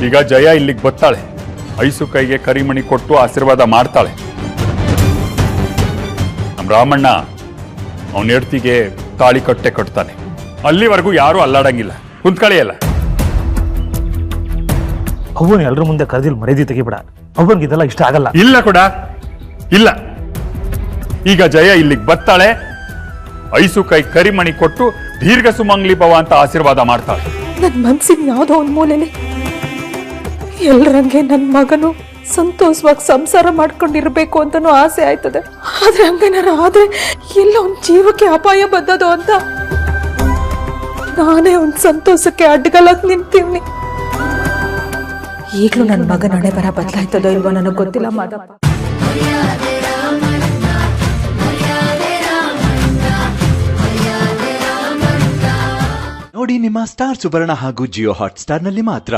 ಈಗ ಜಯ ಇಲ್ಲಿಗೆ ಬರ್ತಾಳೆ, ಐಸು ಕೈಗೆ ಕರಿಮಣಿ ಕೊಟ್ಟು ಆಶೀರ್ವಾದ ಮಾಡ್ತಾಳೆ. ನಮ್ಮ ರಾಮಣ್ಣ ಅವನ ಹೆಂಡತಿಗೆ ತಾಳಿ ಕಟ್ಟೆ ಕಟ್ತಾನೆ. ಅಲ್ಲಿವರೆಗೂ ಯಾರು ಅಲ್ಲಾಡಂಗಿಲ್ಲ, ಕುಂತ್ಕಳಿಯಲ್ಲ. ಅವನು ಎಲ್ಲರ ಮುಂದೆ ಕರೆದಿಲ್ ಮರ್ಯಾದೆ ತೆಗಿಬೇಡ. ಅವನಿಗೆ ಇದೆಲ್ಲ ಇಷ್ಟ ಆಗಲ್ಲ. ಇಲ್ಲ ಕೂಡ ಇಲ್ಲ. ಈಗ ಜಯ ಇಲ್ಲಿಗೆ ಬರ್ತಾಳೆ, ಐಸು ಕೈ ಕರಿಮಣಿ ಕೊಟ್ಟು ದೀರ್ಘ ಸುಮಂಗ್ಲಿ ಭವ ಅಂತ ಆಶೀರ್ವಾದ ಮಾಡ್ತಾಳೆ. ನನ್ನ ಮನ್ಸಿನ ಯಾವುದೋ ಒಂದು ಮೂಲೆಯಲ್ಲಿ ಎಲ್ಲರಂಗೆ ನನ್ನ ಮಗನು ಸಂತೋಷವಾಗಿ ಸಂಸಾರ ಮಾಡ್ಕೊಂಡಿರ್ಬೇಕು ಅಂತನೂ ಆಸೆ ಆಯ್ತದೆ. ಆದ್ರೆ ಹಂಗೇನಾರ ಆದ್ರೆ ಎಲ್ಲ ಒಂದು ಜೀವಕ್ಕೆ ಅಪಾಯ ಬದ್ದದು ಅಂತ ನಾನೇ ಒಂದು ಸಂತೋಷಕ್ಕೆ ಅಡ್ಡಗಲಕ್ ನಿಂತೀನಿ. ಈಗಲೂ ನನ್ನ ಮಗನ ಹಣೆ ಬರ ಬದಲಾಯ್ತದೋ ಇಲ್ವೋ ನನಗೆ ಗೊತ್ತಿಲ್ಲ ಮಾದಪ್ಪ. ನೋಡಿ ನಿಮ್ಮ ಸ್ಟಾರ್ ಸುವರ್ಣ ಹಾಗೂ ಜಿಯೋ ಹಾಟ್ ಸ್ಟಾರ್ ನಲ್ಲಿ ಮಾತ್ರ.